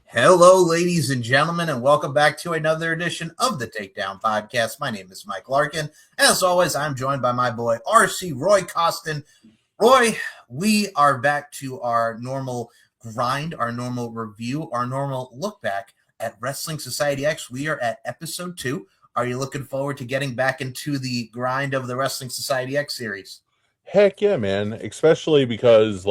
Hello, ladies and gentlemen, and welcome back to another edition of the Takedown Podcast. My name is Mike Larkin. As always, I'm joined by my boy, RC Roy Costin. Roy, we are back to our normal grind, our normal review, our normal look back at Wrestling Society X. We are at episode 2. Are you looking forward to getting back into the grind of the Wrestling Society X series? Heck yeah, man. Especially because,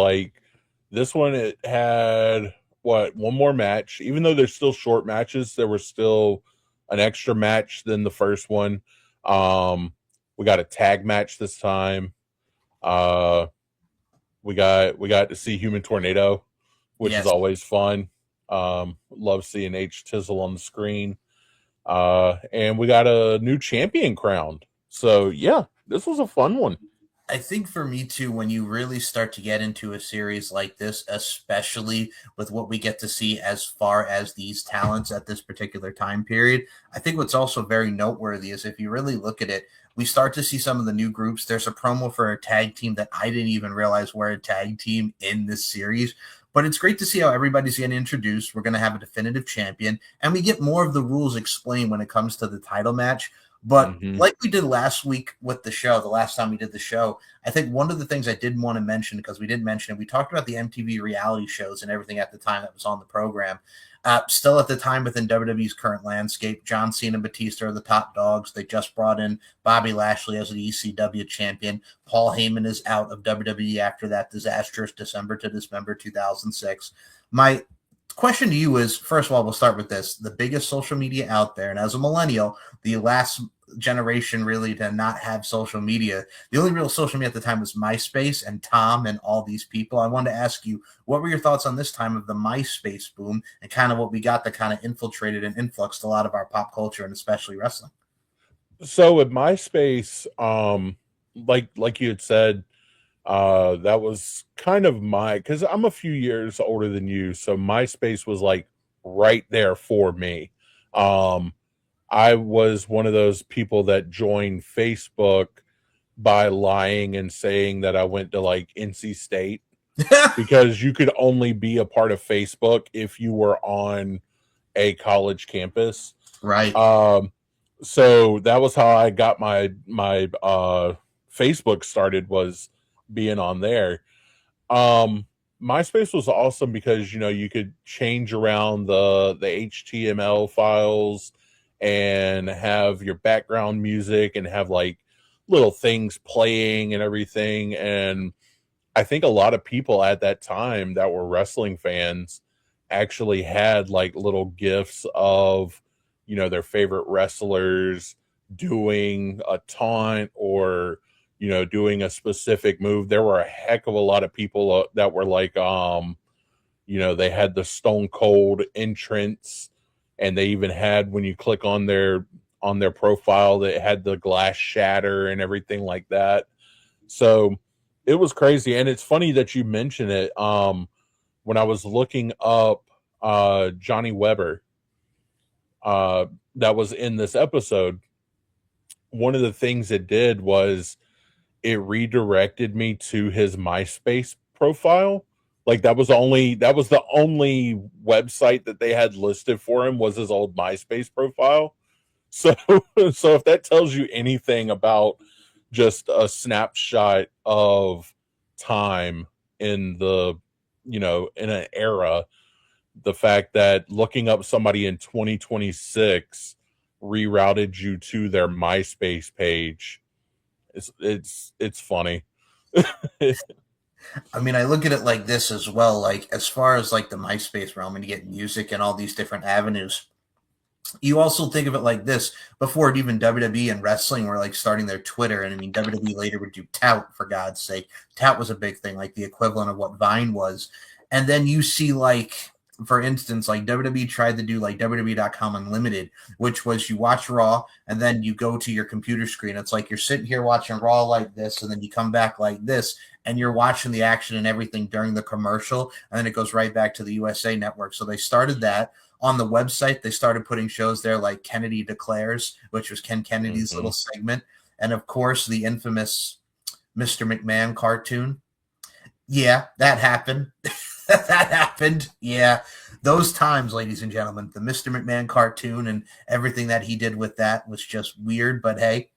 this one, it had, one more match. Even though there's still short matches, there was still an extra match than the first one. We got a tag match this time. We got to see Human Tornado, which is always fun. Love seeing H Tizzle on the screen. And we got a new champion crowned. So, yeah, this was a fun one. I think for me too, when you really start to get into a series like this, especially with what we get to see as far as these talents at this particular time period, I think what's also very noteworthy is if you really look at it, we start to see some of the new groups. There's a promo for a tag team that I didn't even realize were a tag team in this series. But it's great to see how everybody's getting introduced. We're going to have a definitive champion, and we get more of the rules explained when it comes to the title match. But like we did last week with the show, the last time we did the show, I think one of the things I didn't want to mention, because we didn't mention it, we talked about the MTV reality shows and everything at the time that was on the program. Still at the time within WWE's current landscape, John Cena and Batista are the top dogs. They just brought in Bobby Lashley as the ECW champion. Paul Heyman is out of WWE after that disastrous December to December 2006. My question to you is, first of all, we'll start with this. The biggest social media out there, and as a millennial, the last generation really to not have social media. The only real social media at the time was MySpace and Tom and all these people. I wanted to ask you, what were your thoughts on this time of the MySpace boom and kind of what we got that kind of infiltrated and influxed a lot of our pop culture and especially wrestling? So with MySpace, like you had said, that was kind of because I'm a few years older than you, so MySpace was like right there for me. I was one of those people that joined Facebook by lying and saying that I went to like NC State because you could only be a part of Facebook if you were on a college campus. Right. So that was how I got my Facebook started, was being on there. MySpace was awesome because you could change around the HTML files and have your background music and have like little things playing and everything. And I think a lot of people at that time that were wrestling fans actually had like little gifs of their favorite wrestlers doing a taunt or doing a specific move. There were a heck of a lot of people that were like, they had the Stone Cold entrance, and they even had, when you click on their profile, that had the glass shatter and everything like that. So it was crazy. And it's funny that you mention it. When I was looking up Johnny Weber, that was in this episode, one of the things it did was it redirected me to his MySpace profile. Like that was the only website that they had listed for him, was his old MySpace profile. So if that tells you anything about just a snapshot of time in in an era, the fact that looking up somebody in 2026 rerouted you to their MySpace page, it's funny. I mean, I look at it like this as well. Like, as far as like the MySpace realm and you get music and all these different avenues, you also think of it like this. Before even WWE and wrestling were like starting their Twitter, and I mean, WWE later would do Tout, for God's sake. Tout was a big thing, like the equivalent of what Vine was. And then you see, like, for instance, like WWE tried to do like WWE.com Unlimited, which was you watch Raw and then you go to your computer screen. It's like you're sitting here watching Raw like this, and then you come back like this, and you're watching the action and everything during the commercial, and then it goes right back to the USA Network. So they started that. On the website, they started putting shows there like Kennedy Declares, which was Ken Kennedy's little segment. And of course, the infamous Mr. McMahon cartoon. Yeah, that happened. That that happened. Yeah. Those times, ladies and gentlemen, the Mr. McMahon cartoon and everything that he did with that was just weird. But hey,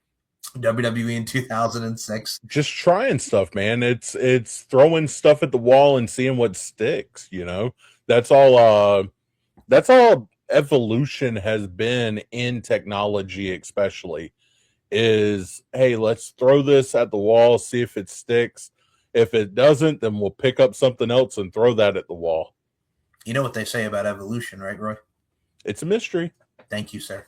WWE in 2006. Just trying stuff, man. It's throwing stuff at the wall and seeing what sticks, you know. That's all that's all evolution has been in technology, especially, is hey, let's throw this at the wall, see if it sticks. If it doesn't, then we'll pick up something else and throw that at the wall. You know what they say about evolution, right, Roy? It's a mystery. Thank you, sir.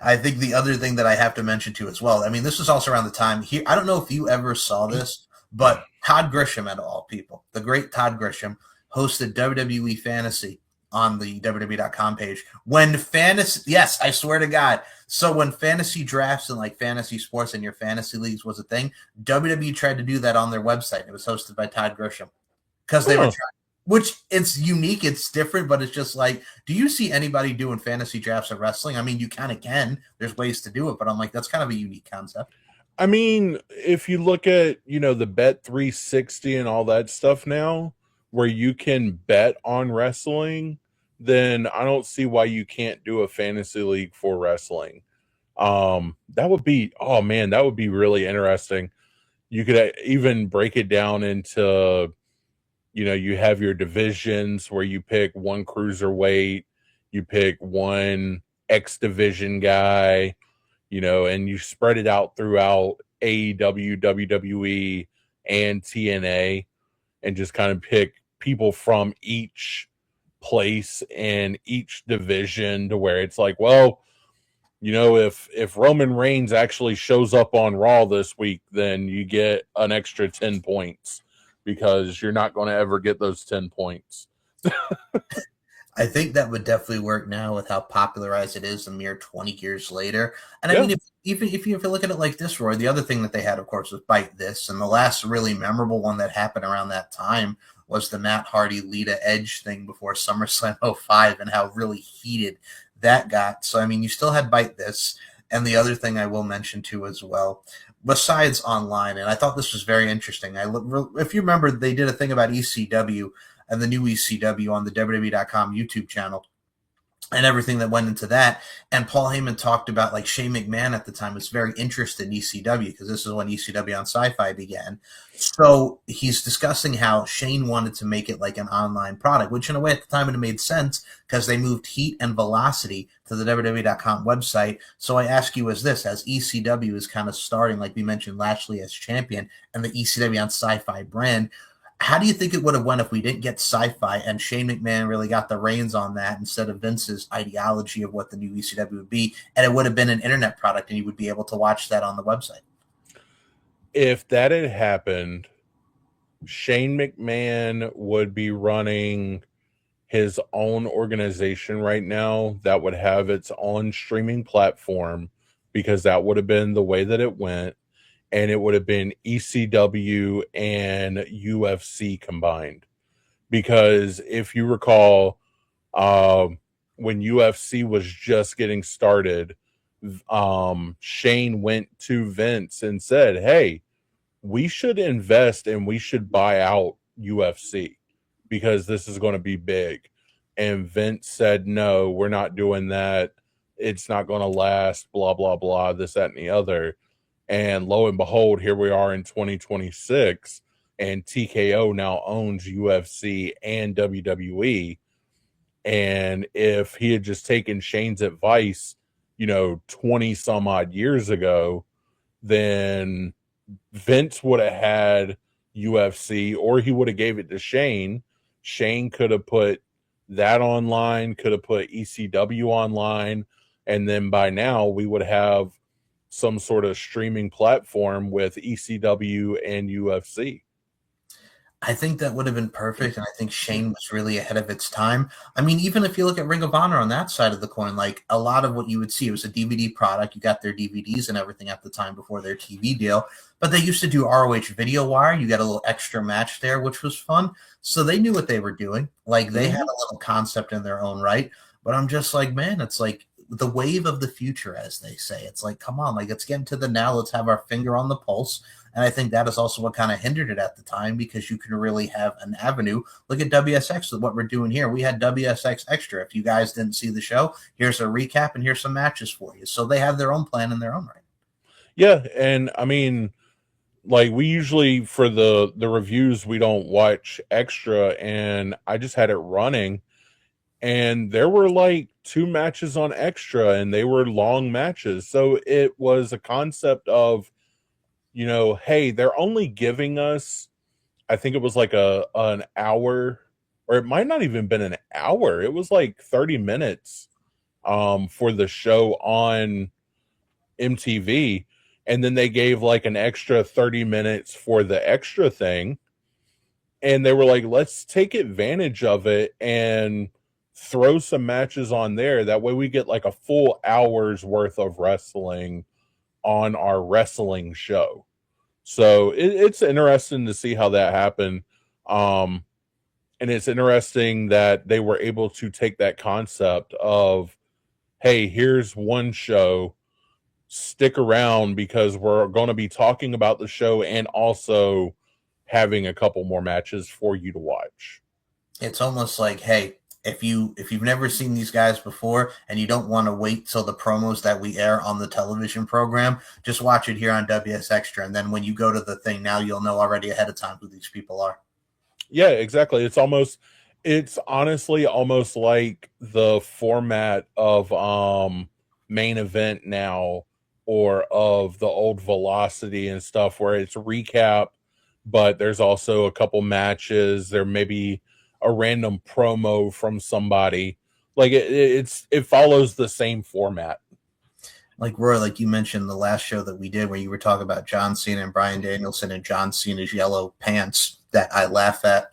I think the other thing that I have to mention too as well. I mean, this was also around the time here. I don't know if you ever saw this, but Todd Grisham, at all people, the great Todd Grisham, hosted WWE Fantasy on the WWE.com page. When fantasy, yes, I swear to God. So when fantasy drafts and like fantasy sports and your fantasy leagues was a thing, WWE tried to do that on their website. It was hosted by Todd Grisham because they were trying. Which it's unique, it's different, but it's just like, do you see anybody doing fantasy drafts of wrestling? I mean, you kind of can. There's ways to do it, but I'm like, that's kind of a unique concept. I mean, if you look at, you know, the Bet 360 and all that stuff now, where you can bet on wrestling, then I don't see why you can't do a fantasy league for wrestling. That would be, oh man, that would be really interesting. You could even break it down into, you know, you have your divisions where you pick one cruiserweight, you pick one X division guy, you know, and you spread it out throughout AEW, WWE, and TNA, and just kind of pick people from each place and each division to where it's like, well, you know, if Roman Reigns actually shows up on Raw this week, then you get an extra 10 points because you're not going to ever get those 10 points. I think that would definitely work now with how popularized it is a mere 20 years later. And I Yeah. mean, if you look at it like this, Roy, the other thing that they had, of course, was Bite This. And the last really memorable one that happened around that time was the Matt Hardy Lita Edge thing before SummerSlam '05 and how really heated that got. So, I mean, you still had Bite This. And the other thing I will mention too as well, besides online, and I thought this was very interesting. If you remember, they did a thing about ECW and the new ECW on the WWE.com YouTube channel and everything that went into that. And Paul Heyman talked about like Shane McMahon at the time was very interested in ECW because this is when ECW on Sci-Fi began. So he's discussing how Shane wanted to make it like an online product, which in a way at the time it made sense because they moved Heat and Velocity to the WWE.com website. So I ask you as this, as ECW is kind of starting, like we mentioned, Lashley as champion and the ECW on Sci-Fi brand, how do you think it would have went if we didn't get Sci-Fi and Shane McMahon really got the reins on that instead of Vince's ideology of what the new ECW would be, and it would have been an internet product and you would be able to watch that on the website? If that had happened, Shane McMahon would be running his own organization right now that would have its own streaming platform because that would have been the way that it went. And it would have been ECW and UFC combined. Because if you recall, when UFC was just getting started, Shane went to Vince and said, hey, we should invest and we should buy out UFC because this is going to be big. And Vince said, no, we're not doing that. It's not going to last, blah, blah, blah, this, that, and the other. And lo and behold, here we are in 2026, and TKO now owns UFC and WWE. And if he had just taken Shane's advice, you know, 20 some odd years ago, then Vince would have had UFC, or he would have gave it to Shane. Shane could have put that online, could have put ECW online, and then by now we would have some sort of streaming platform with ECW and UFC. I think that would have been perfect, and I think Shane was really ahead of its time. I mean, even if you look at Ring of Honor on that side of the coin, like a lot of what you would see, it was a DVD product. You got their DVDs and everything at the time before their TV deal, but they used to do ROH Video Wire. You got a little extra match there, which was fun. So they knew what they were doing. Like they had a little concept in their own right, but I'm just like, man, it's like the wave of the future, as they say. It's like, come on, like let's get into the now. Let's have our finger on the pulse. And I think that is also what kind of hindered it at the time, because you can really have an avenue. Look at WSX with what we're doing here. We had WSX Extra. If you guys didn't see the show, here's a recap and here's some matches for you. So they have their own plan in their own right. Yeah, and I mean, like we usually for the reviews we don't watch extra, and I just had it running, and there were like two matches on extra, and they were long matches. So it was a concept of, hey, they're only giving us, I think it was like an hour, or it might not even been an hour. It was like 30 minutes for the show on MTV, and then they gave like an extra 30 minutes for the extra thing, and they were like, let's take advantage of it and throw some matches on there, that way we get like a full hour's worth of wrestling on our wrestling show. So it's interesting to see how that happened. And it's interesting that they were able to take that concept of, hey, here's one show, stick around because we're going to be talking about the show and also having a couple more matches for you to watch. It's almost like, hey, if you've never seen these guys before and you don't want to wait till the promos that we air on the television program, just watch it here on WS Extra, and then when you go to the thing, now you'll know already ahead of time who these people are. Yeah, exactly. It's honestly almost like the format of main event now, or of the old Velocity and stuff, where it's recap, but there's also a couple matches. There may be a random promo from somebody. Like it follows the same format. Like Roy, like you mentioned the last show that we did where you were talking about John Cena and Bryan Danielson and John Cena's yellow pants that I laugh at.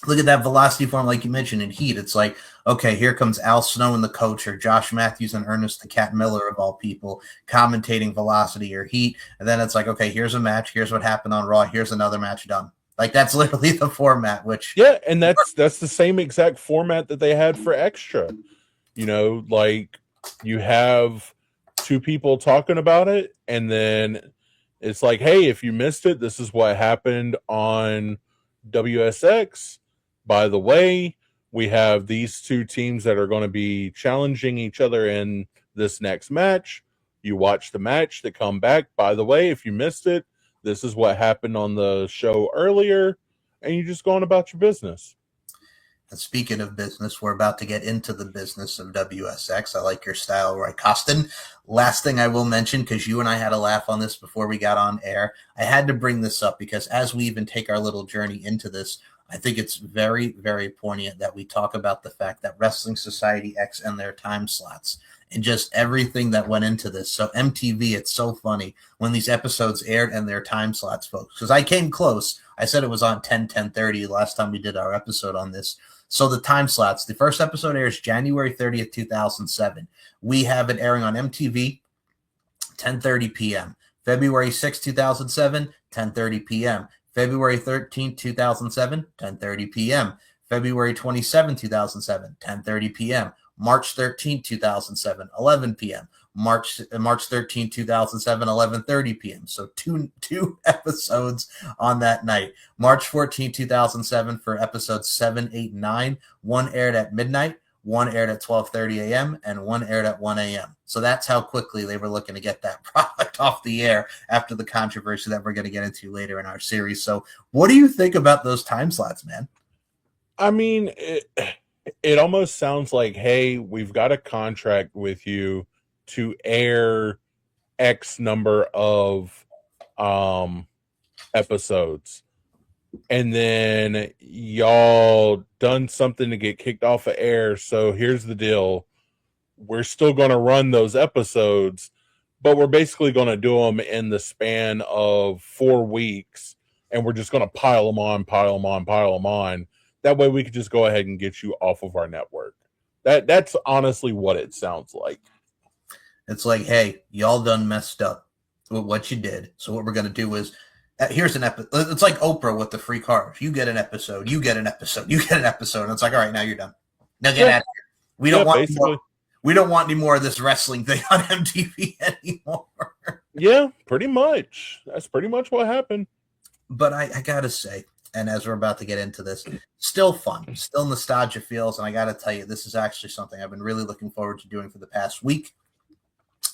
Look at that Velocity form, like you mentioned in Heat. It's like, okay, here comes Al Snow and the coach, or Josh Matthews and Ernest the Cat Miller of all people commentating Velocity or Heat. And then it's like, okay, here's a match. Here's what happened on Raw. Here's another match done. Like that's literally the format, which Yeah, and that's the same exact format that they had for Extra. Like you have two people talking about it, and then it's like, hey, if you missed it, this is what happened on WSX. By the way, we have these two teams that are going to be challenging each other in this next match. You watch the match, they come back. By the way, if you missed it, this is what happened on the show earlier, and you just go on about your business. And speaking of business, we're about to get into the business of WSX. I like your style, Roy Costin. Last thing I will mention, because you and I had a laugh on this before we got on air, I had to bring this up because as we even take our little journey into this, I think it's very, very poignant that we talk about the fact that Wrestling Society X and their time slots and just everything that went into this. So MTV, it's so funny when these episodes aired and their time slots, folks, because I came close. I said it was on 10:30 last time we did our episode on this. So the time slots, the first episode airs January 30th, 2007. We have it airing on MTV, 10:30 p.m. February 6th, 2007, 10:30 p.m. February 13th, 2007, 10:30 p.m. February 27th, 2007, 10:30 p.m. March 13th, 2007, 11 p.m. March 13th, 2007, 11:30 p.m. So two episodes on that night. March 14th, 2007 for episodes 7, 8, 9. One aired at midnight, one aired at 12:30 a.m., and one aired at 1 a.m. So that's how quickly they were looking to get that product off the air after the controversy that we're going to get into later in our series. So what do you think about those time slots, man? I mean, it almost sounds like, hey, we've got a contract with you to air X number of episodes, and then y'all done something to get kicked off of air. So here's the deal. We're still going to run those episodes, but we're basically going to do them in the span of 4 weeks, and we're just going to pile them on, pile them on, pile them on. That way we could just go ahead and get you off of our network. That's honestly what it sounds like. It's like, hey, y'all done messed up with what you did. So what we're going to do is, here's an episode. It's like Oprah with the free cars. You get an episode, you get an episode, you get an episode. And it's like, all right, now you're done. Now get out of here. We don't want any more of this wrestling thing on MTV anymore. Yeah, pretty much. That's pretty much what happened. But I gotta say, and as we're about to get into this, still fun, still nostalgia feels, and I gotta tell you, this is actually something I've been really looking forward to doing for the past week.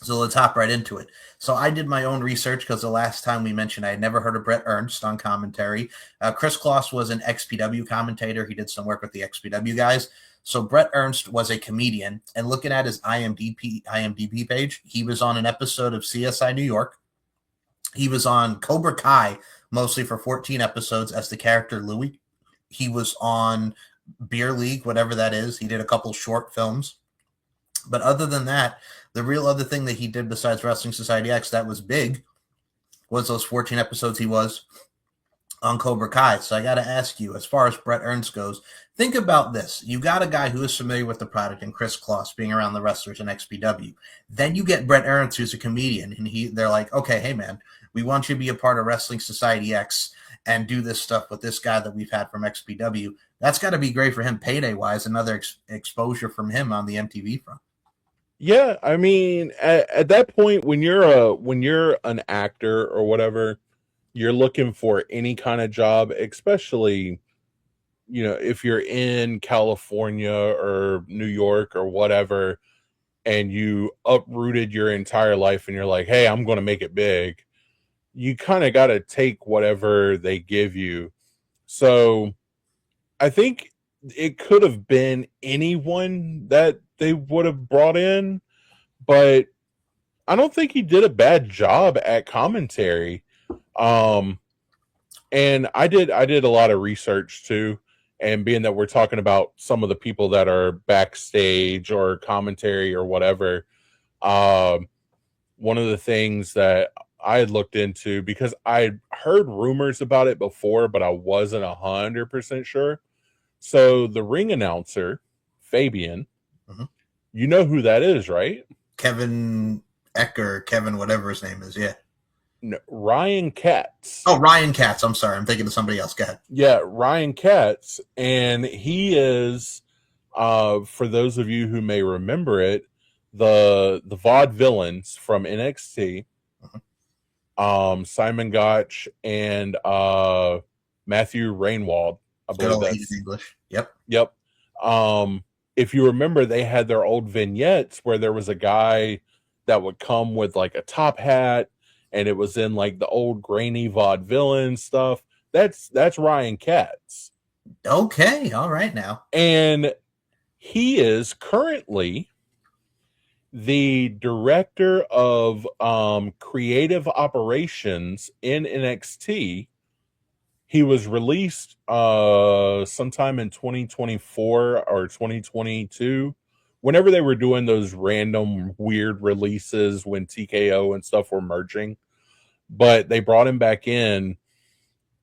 So let's hop right into it. So I did my own research because the last time we mentioned I had never heard of Brett Ernst on commentary. Chris Kloss was an XPW commentator. He did some work with the XPW guys. So Brett Ernst was a comedian, and looking at his IMDb page, he was on an episode of CSI New York. He was on Cobra Kai mostly for 14 episodes as the character Louis. He was on Beer League, whatever that is. He did a couple short films. But other than that, the real other thing that he did besides Wrestling Society X that was big was those 14 episodes he was on Cobra Kai. So I got to ask you, as far as Brett Ernst goes, think about this. You got a guy who is familiar with the product and Chris Kloss being around the wrestlers in XPW. Then you get Brett Ernst, who's a comedian, and they're like, okay, hey man, we want you to be a part of Wrestling Society X and do this stuff with this guy that we've had from XPW. That's got to be great for him payday wise. Another exposure from him on the MTV front. Yeah, I mean, at that point, when you're an actor or whatever, you're looking for any kind of job, especially if you're in California or New York or whatever, and you uprooted your entire life, and you're like, hey, I'm going to make it big. You kind of got to take whatever they give you. So I think it could have been anyone that they would have brought in, but I don't think he did a bad job at commentary. Um, and I did a lot of research too. And being that we're talking about some of the people that are backstage or commentary or whatever, um, one of the things that I had looked into because I heard rumors about it before, but I wasn't 100% sure. So the ring announcer, Fabian, Mm-hmm. you know who that is, right? Kevin Ecker, Kevin, whatever his name is. Yeah. No, Ryan Katz. Oh, Ryan Katz. I'm sorry. I'm thinking of somebody else. Go ahead. Yeah, Ryan Katz. And he is, for those of you who may remember it, the vaudevillains from NXT, Simon Gotch and Matthew Rainwald. I Good believe old Hayden that's English. Yep. yep. If you remember, they had their old vignettes where there was a guy that would come with like a top hat, and it was in like the old grainy vaudevillain stuff. That's Ryan Katz, Okay. All right now. and he is currently the director of creative operations in NXT. He was released sometime in 2024 or 2022, whenever they were doing those random weird releases when TKO and stuff were merging. But they brought him back in,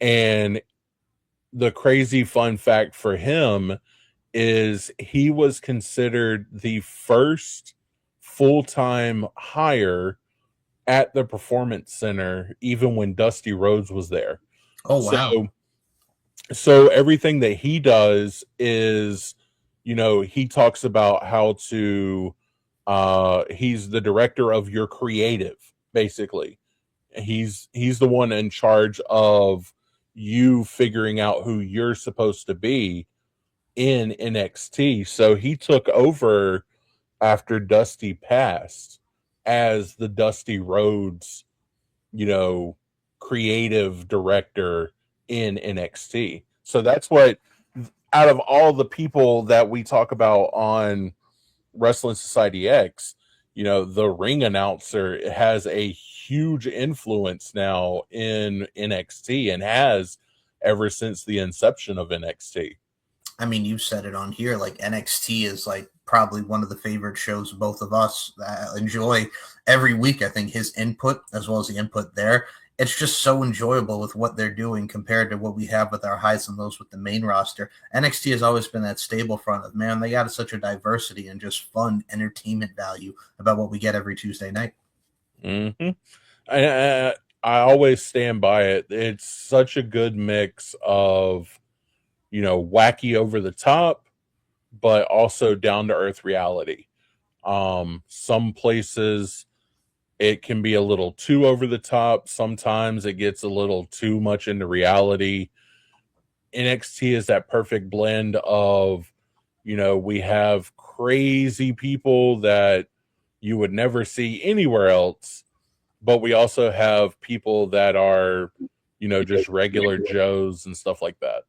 and the crazy fun fact for him is he was considered the first full-time hire at the Performance Center, even when Dusty Rhodes was there. Oh wow. So so everything that he does is, he talks about how to he's the director of your creative, basically. He's the one in charge of you figuring out who you're supposed to be in NXT. So he took over after Dusty passed as the Dusty Rhodes, you know, creative director in NXT. So that's what, out of all the people that we talk about on Wrestling Society X, the ring announcer has a huge influence now in NXT and has ever since the inception of NXT. I mean, you said it on here. Like NXT is like probably one of the favorite shows both of us enjoy every week. I think his input as well as the input there. It's just so enjoyable with what they're doing compared to what we have with our highs and lows with the main roster. NXT has always been that stable front of man. They got such a diversity and just fun entertainment value about what we get every Tuesday night. Mm-hmm. I always stand by it. It's such a good mix of, wacky over the top, but also down to earth reality. Some places It can be a little too over the top. Sometimes it gets a little too much into reality. NXT is that perfect blend of, we have crazy people that you would never see anywhere else, but we also have people that are, just regular Joes and stuff like that.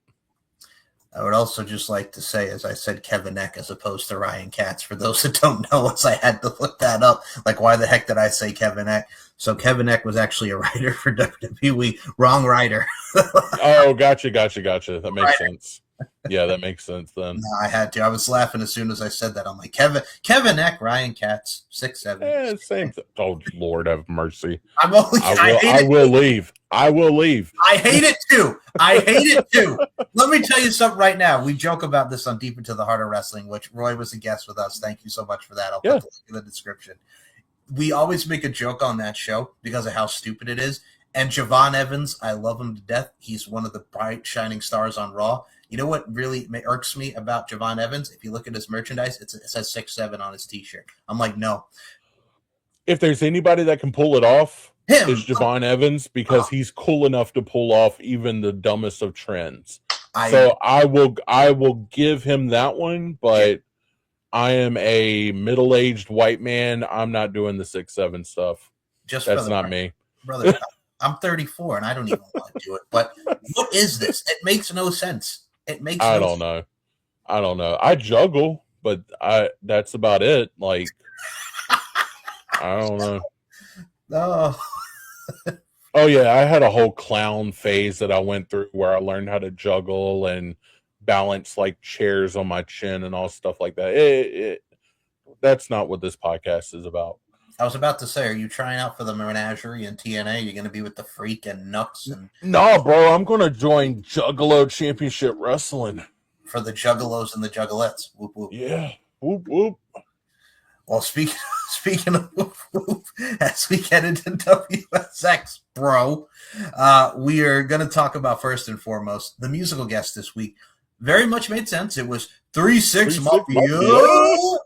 I would also just like to say, as I said, Kevin Eck as opposed to Ryan Katz. For those that don't know us, I had to look that up. Like, why the heck did I say Kevin Eck? So Kevin Eck was actually a writer for WWE. Wrong writer. Oh, gotcha. That makes sense. Yeah, that makes sense then. No, I had to. I was laughing as soon as I said that. I'm like, Kevin Eck, Ryan Katz, 6'7". Same thing. Oh, Lord have mercy. I will leave. I will leave. I hate it too. Let me tell you something right now. We joke about this on Deep Into the Heart of Wrestling, which Roy was a guest with us. Thank you so much for that. I'll put the link in the description. We always make a joke on that show because of how stupid it is. And Javon Evans, I love him to death. He's one of the bright, shining stars on Raw. You know what really irks me about Javon Evans? If you look at his merchandise, it says 6'7" on his T-shirt. I'm like, no. If there's anybody that can pull it off, him is Javon Evans, because he's cool enough to pull off even the dumbest of trends. So I will give him that one, but I am a middle-aged white man. I'm not doing the 6'7" stuff. That's not me. Brother, I'm 34 and I don't even want to do it. But what is this? It makes no sense. I don't know. I juggle, but that's about it. Like, I don't know. No. Oh yeah, I had a whole clown phase that I went through where I learned how to juggle and balance like chairs on my chin and all stuff like that. That's not what this podcast is about. I was about to say, are you trying out for the Menagerie and TNA? You're going to be with the Freak and Nux? No, bro. I'm going to join Juggalo Championship Wrestling. For the Juggalos and the Juggalettes. Whoop, whoop. Yeah. Whoop, whoop. Well, speaking of whoop, whoop, as we get into WSX, bro, we are going to talk about, first and foremost, the musical guest this week. Very much made sense. It was 3-6 Mafia.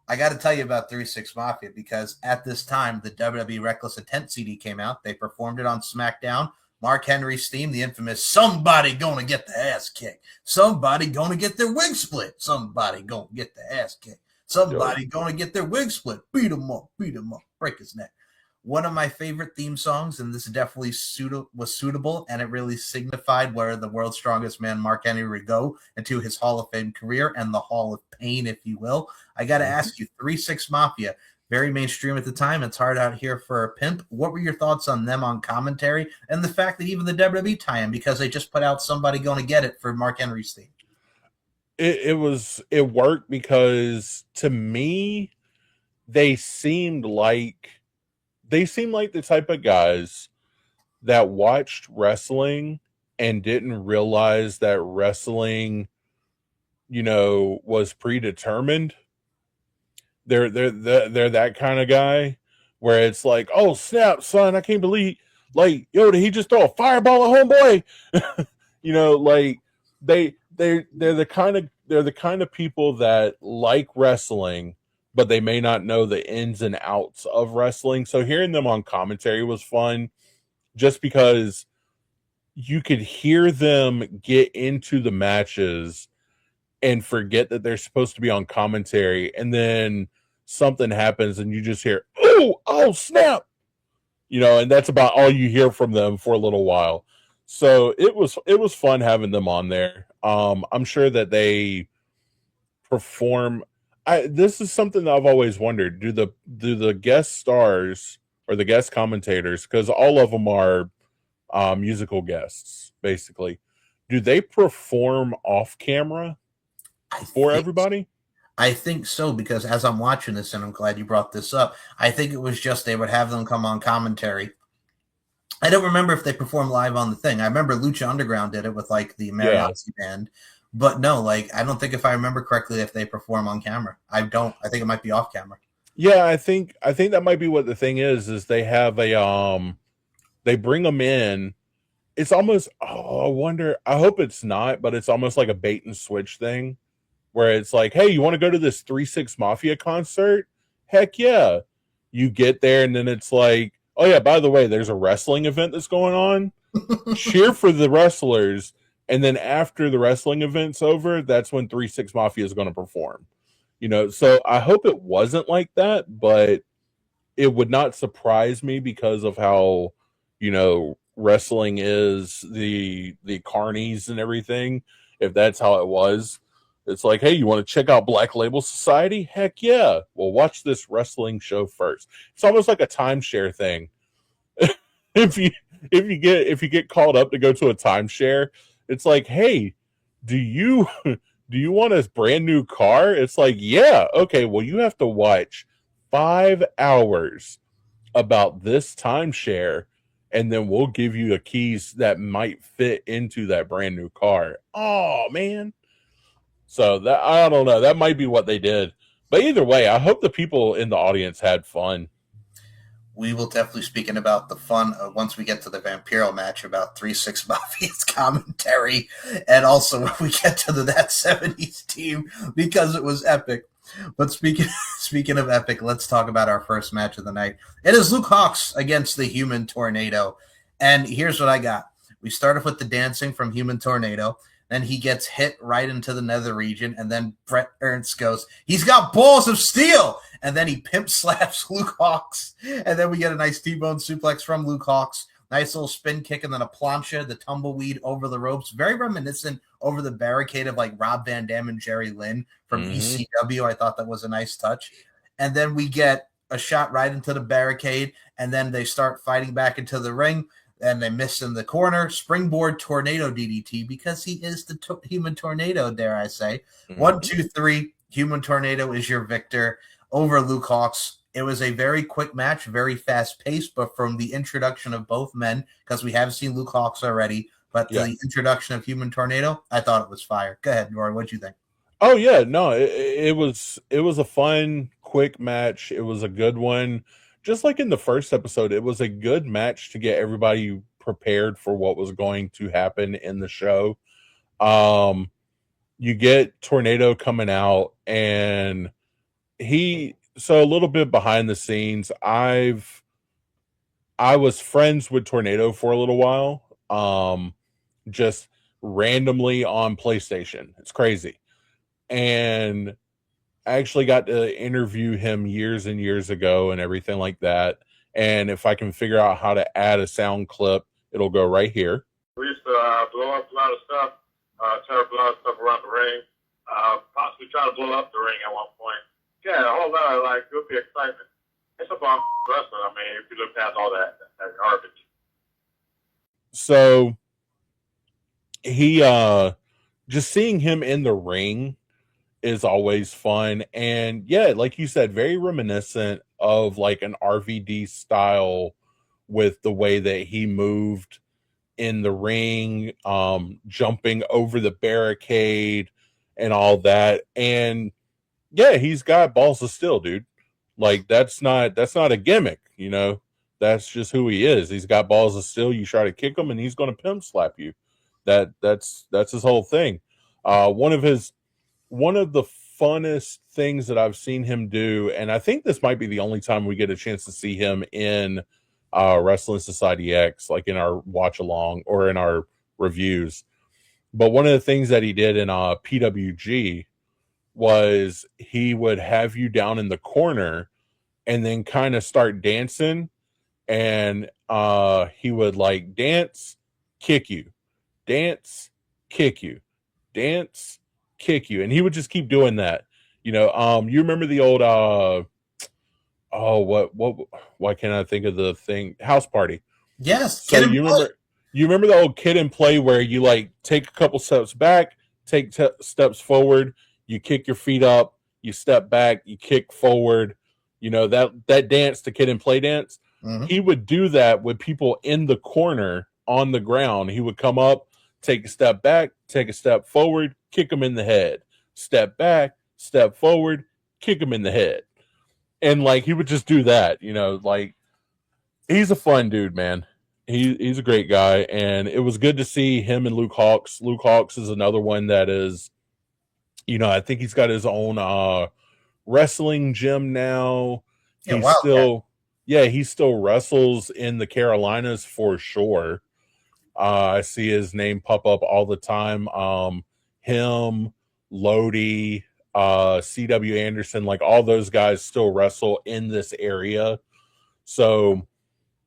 I got to tell you about 3-6 Mafia because at this time, the WWE Reckless Intent CD came out. They performed it on SmackDown. Mark Henry's theme, the infamous "Somebody Gonna Get the Ass Kicked." Somebody gonna get their wig split. Somebody gonna get the ass kicked. Somebody gonna get their wig split. Beat him up, break his neck. One of my favorite theme songs, and this definitely was suitable, and it really signified where the world's strongest man, Mark Henry, would go into his Hall of Fame career and the Hall of Pain, if you will. I got to ask you, 3-6 Mafia, very mainstream at the time. It's hard out here for a pimp. What were your thoughts on them on commentary and the fact that even the WWE tie-in, because they just put out Somebody Gonna Get It for Mark Henry's theme? It worked because to me, they seemed like the type of guys that watched wrestling and didn't realize that wrestling, was predetermined. They're that kind of guy where it's like, oh snap, son, I can't believe, like, yo, did he just throw a fireball at homeboy? Like they're the kind of people that like wrestling, but they may not know the ins and outs of wrestling. So hearing them on commentary was fun just because you could hear them get into the matches and forget that they're supposed to be on commentary. And then something happens and you just hear, oh, snap. And that's about all you hear from them for a little while. So it was fun having them on there. I'm sure that they perform. This is something that I've always wondered. Do the guest stars or the guest commentators, because all of them are musical guests, basically, do they perform off camera for everybody? I think so, because as I'm watching this, and I'm glad you brought this up, I think it was just they would have them come on commentary. I don't remember if they performed live on the thing. I remember Lucha Underground did it with like the mariachi band. But no, like, I don't think, if I remember correctly, if they perform on camera. I don't. I think it might be off camera. Yeah, I think that might be what the thing is they have they bring them in. It's almost, I wonder, I hope it's not, but it's almost like a bait and switch thing where it's like, hey, you want to go to this 3-6 Mafia concert? Heck yeah. you get there and then it's like, oh yeah, by the way, there's a wrestling event that's going on. Cheer for the wrestlers, and then after the wrestling event's over, that's when 3-6 Mafia is going to perform. So I hope it wasn't like that, but it would not surprise me because of how wrestling is, the carnies and everything. If that's how it was, it's like, hey, you want to check out Black Label Society? Heck yeah. Well, watch this wrestling show first. It's almost like a timeshare thing. if you if you get called up to go to a timeshare, it's like, hey, do you want a brand new car? It's like, yeah, okay, well, you have to watch 5 hours about this timeshare, and then we'll give you the keys that might fit into that brand new car. Oh man. So that, I don't know, that might be what they did. But either way, I hope the people in the audience had fun. We will definitely speaking about the fun once we get to the Vampiro match about 3-6 Mafia's commentary, and also when we get to that 70s team, because it was epic. But speaking of epic, let's talk about our first match of the night. It is Luke Hawx against the Human Tornado. And here's what I got. We started with the dancing from Human Tornado. Then he gets hit right into the nether region. And then Bret Ernst goes, he's got balls of steel. And then he pimp slaps Luke Hawx. And then we get a nice T-bone suplex from Luke Hawx. Nice little spin kick and then a plancha, the tumbleweed over the ropes. Very reminiscent over the barricade of like Rob Van Dam and Jerry Lynn from ECW. I thought that was a nice touch. And then we get a shot right into the barricade. And then they start fighting back into the ring. And they miss in the corner. Springboard tornado DDT because he is the Human Tornado, dare I say. 1, 2, 3. Human Tornado is your victor over Luke Hawx. It was a very quick match, very fast-paced, but from the introduction of both men, because we have seen Luke Hawx already, but the introduction of Human Tornado, I thought it was fire. Go ahead, Roy. What'd you think? Oh, yeah. No, it was a fun, quick match. It was a good one. Just like in the first episode, it was a good match to get everybody prepared for what was going to happen in the show. You get Tornado coming out, and so a little bit behind the scenes, I was friends with Tornado for a little while, just randomly on PlayStation. It's crazy. And I actually got to interview him years and years ago and everything like that. And if I can figure out how to add a sound clip, it'll go right here. We used to blow up a lot of stuff, tear up a lot of stuff around the ring, possibly try to blow up the ring at one point. Yeah, a whole lot of like goofy excitement. It's a bomb wrestling. I mean, if you look past all that garbage. So he just seeing him in the ring is always fun. And yeah, like you said, very reminiscent of like an RVD style with the way that he moved in the ring, jumping over the barricade and all that. And yeah, he's got balls of steel, dude. Like that's not a gimmick, That's just who he is. He's got balls of steel. You try to kick him, and he's going to pimp slap you. That's his whole thing. One of the funnest things that I've seen him do, and I think this might be the only time we get a chance to see him in Wrestling Society X, like in our watch along or in our reviews. But one of the things that he did in PWG was he would have you down in the corner and then kind of start dancing, and he would like dance, kick you, dance, kick you, dance, kick you, and he would just keep doing that. You remember the old why can't I think of the thing? House Party. Yes. So you remember the old Kid and Play where you like take a couple steps back, take steps forward, you kick your feet up, you step back, you kick forward, that dance, the Kid and Play dance. Mm-hmm. He would do that with people in the corner on the ground. He would come up, take a step back, take a step forward, kick him in the head, step back, step forward, kick him in the head. And like he would just do that, like he's a fun dude, man. He's a great guy, and it was good to see him and Luke Hawx. Luke Hawx is another one that is, I think he's got his own wrestling gym now. Yeah, He's Wildcat. still, yeah, he still wrestles in the Carolinas for sure. I see his name pop up all the time. Him, Lodi, C.W. Anderson, like all those guys still wrestle in this area. So,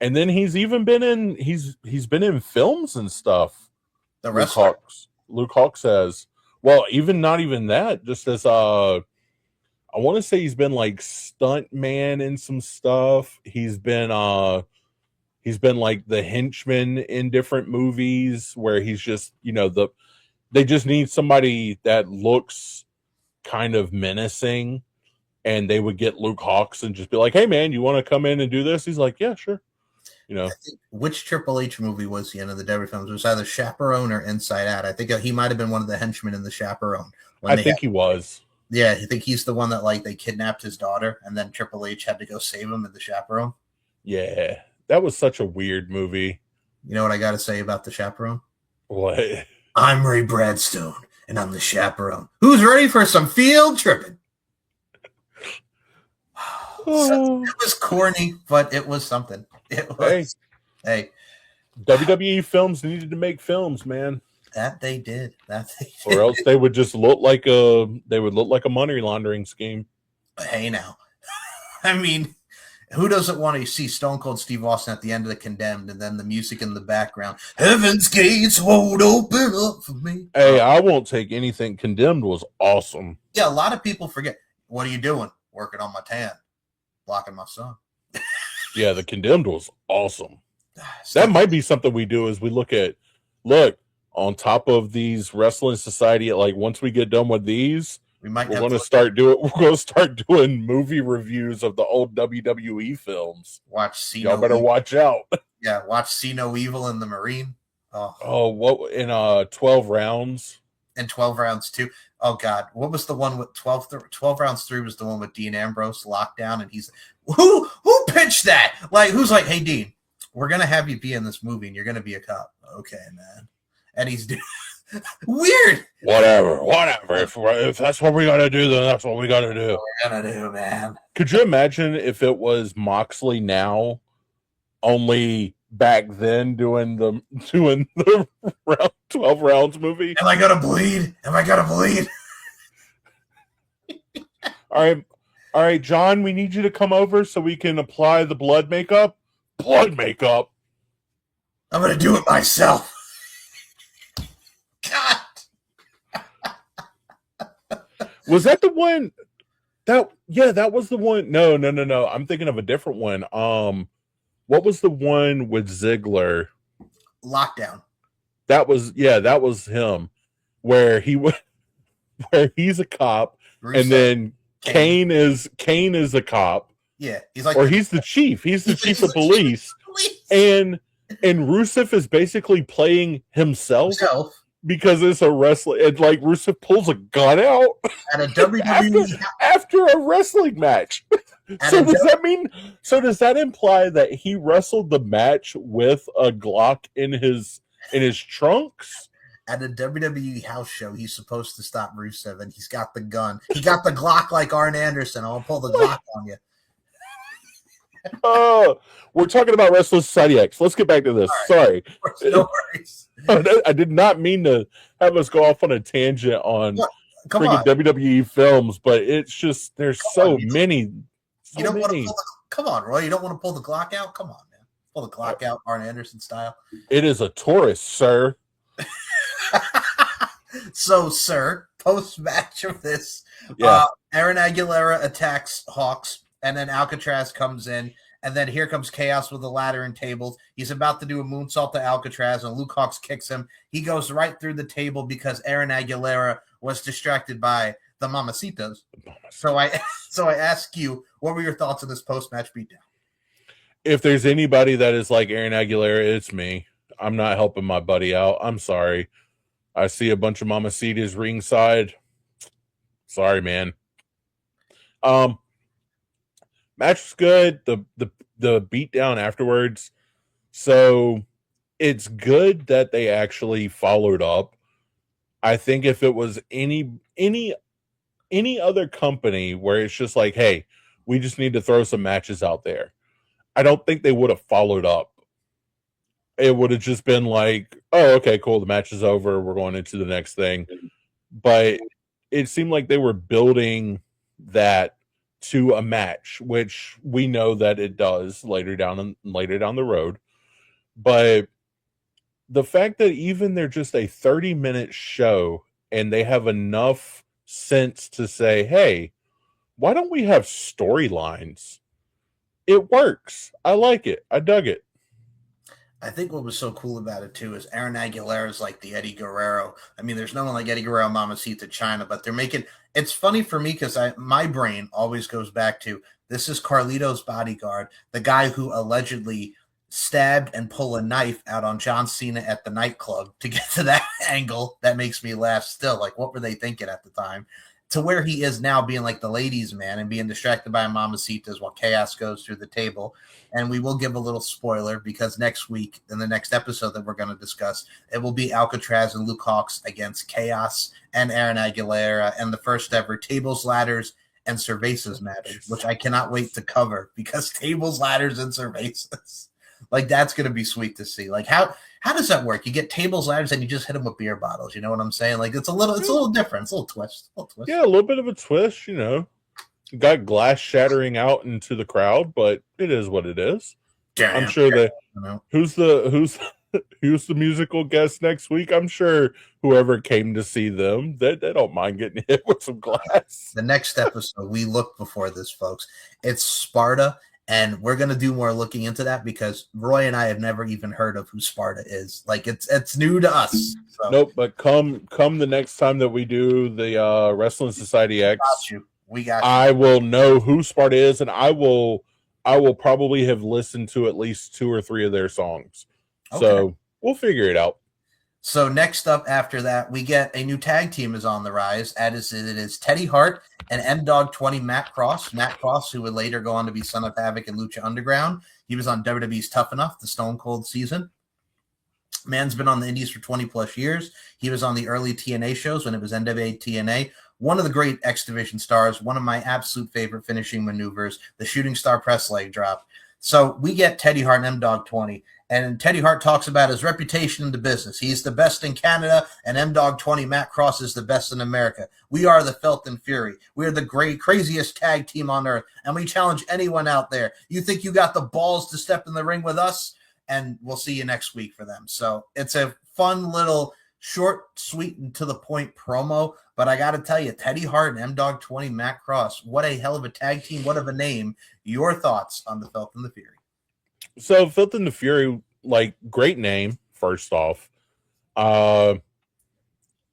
and then he's even been in he's been in films and stuff. The wrestler. Luke Hawk says, well, even not even that, just as I want to say he's been like stunt man in some stuff. He's been like the henchman in different movies where he's just, they just need somebody that looks kind of menacing, and they would get Luke Hawks and just be like, "Hey man, you want to come in and do this?" He's like, "Yeah, sure." I think, which Triple H movie was he in of the Deadly films? It was either Chaperone or Inside Out. I think he might have been one of the henchmen in the Chaperone. I think he was. Yeah, I think he's the one that like they kidnapped his daughter, and then Triple H had to go save him in the Chaperone. Yeah, that was such a weird movie. You know what I got to say about the Chaperone? What? I'm Ray Bradstone, and I'm the Chaperone. Who's ready for some field tripping? So, it was corny, but it was something. It was. Hey, WWE films needed to make films, man. That they did. Or else they would just look like a money laundering scheme. But hey, now, I mean, who doesn't want to see Stone Cold Steve Austin at the end of the Condemned, and then the music in the background? Heaven's gates won't open up for me. Hey, I won't take anything. Condemned was awesome. Yeah, a lot of people forget. What are you doing? Working on my tan, blocking my sun. Yeah, the Condemned was awesome. That might be something we do as we look on top of these wrestling society. Like once we get done with these, we're going to start doing movie reviews of the old WWE films. Y'all better watch out. Yeah, watch See No Evil in the Marine. What in 12 rounds? And 12 rounds too. Oh God, what was the one with 12 rounds 3 was the one with Dean Ambrose lockdown, and he's who pitched that? Like who's like, hey Dean, we're gonna have you be in this movie and you're gonna be a cop. Okay, man. And he's weird. Whatever. If that's what we gotta do, then that's what we gotta do. We're gonna do, man. Could you imagine if it was Moxley now, only back then doing the 12 rounds movie? Am I gonna bleed? All right, John, we need you to come over so we can apply the blood makeup. I'm gonna do it myself. God. Was that the one? That was the one. No. I'm thinking of a different one. What was the one with Ziggler? Lockdown. That was him, where he's a cop, Rusev. And then Kane is a cop. Yeah, he's like, or he's the chief. He's the chief of police. And Rusev is basically playing himself. Because it's a wrestling, and like Rusev pulls a gun out at a WWE after a wrestling match. So does that imply that he wrestled the match with a Glock in his trunks? At a WWE house show, he's supposed to stop Rusev, and he's got the gun. He got the Glock like Arn Anderson. I'll pull the Glock on you. We're talking about Wrestling Society X. Let's get back to this. Right. Sorry. No worries. I did not mean to have us go off on a tangent on freaking WWE films, but it's just there's so many. You don't want to come on, Roy. You don't want to pull the Glock out? Come on, man. Pull the Glock out, Arn Anderson style. It is a Taurus, sir. So, sir, post-match of this, Aaron Aguilera attacks Hawks, and then Alcatraz comes in, and then here comes Chaos with a ladder and tables. He's about to do a moonsault to Alcatraz, and Luke Hawks kicks him. He goes right through the table because Aaron Aguilera was distracted by the Mamacitas. So I ask you, what were your thoughts on this post-match beatdown? If there's anybody that is like Aaron Aguilera, it's me. I'm not helping my buddy out. I'm sorry. I see a bunch of Mamacitas ringside. Sorry, man. Match was good. The beatdown afterwards. So it's good that they actually followed up. I think if it was any other company where it's just like, hey, We just need to throw some matches out there. I don't think they would have followed up. It would have just been like, oh, okay, cool. The match is over. We're going into the next thing. But it seemed like they were building that to a match, which we know that it does later down the road. But the fact that even they're just a 30-minute show and they have enough sense to say, hey, why don't we have storylines? It works. I like it. I dug it. I think what was so cool about it too is Aaron Aguilera is like the Eddie Guerrero. I mean, there's no one like Eddie Guerrero, Mamacita China, but they're making it's funny for me because my brain always goes back to this is Carlito's bodyguard, the guy who allegedly stabbed and pulled a knife out on John Cena at the nightclub to get to that angle. That makes me laugh still. Like, what were they thinking at the time? To where he is now being like the ladies' man and being distracted by Mamacitas while chaos goes through the table. And we will give a little spoiler because next week, in the next episode that we're going to discuss, it will be Alcatraz and Luke Hawx against Chaos and Aaron Aguilera and the first ever tables, ladders, and cervezas match, which I cannot wait to cover because tables, ladders, and cervezas. Like, that's going to be sweet to see. Like, how does that work? You get tables, ladders, and you just hit them with beer bottles. You know what I'm saying? Like, it's a little different. It's a little twist. Yeah, a little bit of a twist, you know. Got glass shattering out into the crowd, but it is what it is. I'm sure that who's the musical guest next week? I'm sure whoever came to see them, they don't mind getting hit with some glass. The next episode, we looked before this, folks. It's Sparta, and we're going to do more looking into that because Roy and I have never even heard of who Sparta is. Like, it's new to us. So. Nope, but come the next time that we do the Wrestling Society X, we got you. I will know who Sparta is, and I will probably have listened to at least 2 or 3 of their songs. Okay. So we'll figure it out. So next up after that, we get a new tag team is on the rise. It is Teddy Hart and M-Dog 20 Matt Cross. Matt Cross, who would later go on to be Son of Havoc and Lucha Underground. He was on WWE's Tough Enough, the Stone Cold season. Man's been on the indies for 20 plus years. He was on the early TNA shows when it was NWA TNA. One of the great X Division stars, one of my absolute favorite finishing maneuvers, the shooting star press leg drop. So we get Teddy Hart and M-Dog 20. And Teddy Hart talks about his reputation in the business. He's the best in Canada, and M-Dog 20, Matt Cross, is the best in America. We are the Felton Fury. We are the craziest tag team on earth, and we challenge anyone out there. You think you got the balls to step in the ring with us? And we'll see you next week for them. So it's a fun little short, sweet, and to the point promo. But I got to tell you, Teddy Hart and M-Dog 20, Matt Cross, what a hell of a tag team. What of a name. Your thoughts on the Felton the Fury? So Felton the Fury, like, great name, first off.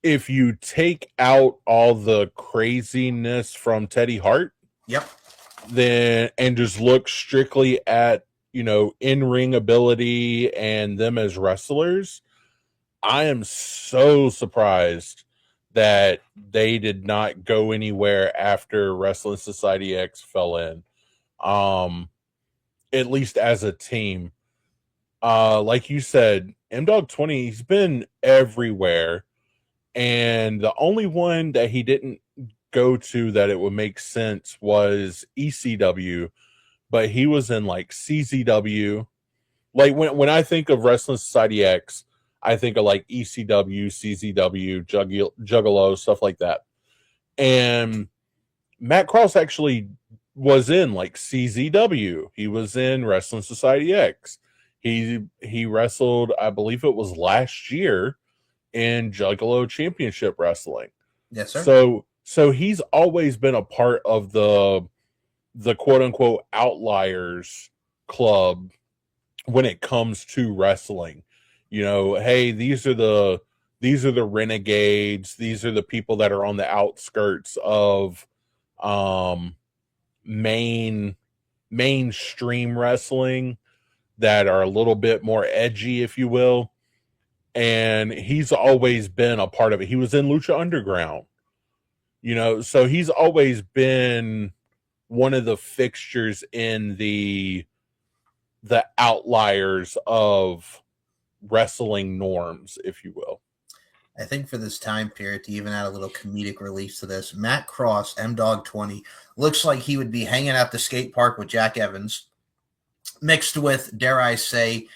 If you take out all the craziness from Teddy Hart, yep, then and just look strictly at, you know, in-ring ability and them as wrestlers, I am so surprised that they did not go anywhere after Wrestling Society X fell in. At least as a team. Like you said, M-Dog 20, he's been everywhere. And the only one that he didn't go to that it would make sense was ECW. But he was in like CZW. Like when I think of Wrestling Society X, I think of like ECW, CZW, Juggalo, stuff like that. And Matt Cross actually was in like CZW. He was in Wrestling Society X. He wrestled, I believe it was last year, in Juggalo Championship Wrestling. Yes, sir. So he's always been a part of the quote unquote outliers club when it comes to wrestling. You know, hey, these are the renegades. These are the people that are on the outskirts of mainstream wrestling that are a little bit more edgy, if you will. And he's always been a part of it. He was in Lucha Underground, you know, so he's always been one of the fixtures in the outliers of wrestling norms, if you will. I think for this time period, to even add a little comedic relief to this, Matt Cross, M Dog 20, looks like he would be hanging out the skate park with Jack Evans, mixed with, dare I say,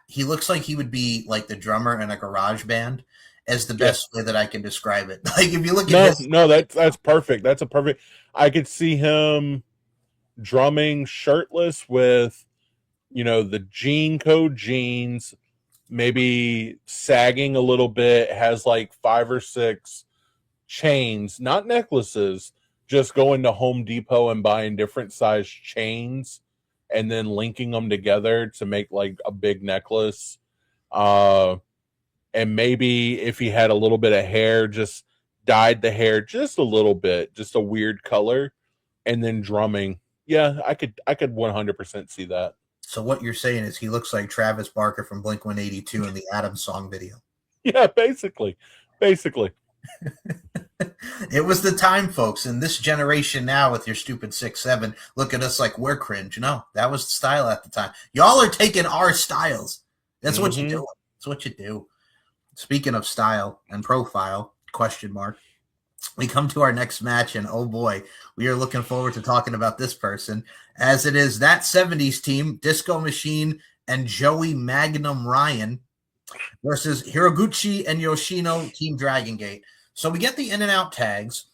he looks like he would be like the drummer in a garage band, as the best way that I can describe it. Like if you look at that's perfect. That's a perfect. I could see him drumming shirtless with, the jean code jeans, maybe sagging a little bit, has like 5 or 6 chains, not necklaces, just going to Home Depot and buying different size chains and then linking them together to make like a big necklace. And maybe if he had a little bit of hair, just dyed the hair just a little bit, just a weird color, and then drumming. Yeah, I could 100% see that. So what you're saying is he looks like Travis Barker from Blink-182 in the Adams song video. Yeah, basically. It was the time, folks. In this generation now, with your stupid 6'7", look at us like we're cringe. No, that was the style at the time. Y'all are taking our styles. That's what you do. That's what you do. Speaking of style and profile, question mark. We come to our next match, and oh boy, we are looking forward to talking about this person, as it is that 70s team, Disco Machine and Joey Magnum Ryan versus Hiroguchi and Yoshino, Team Dragon Gate. So we get the in and out tags,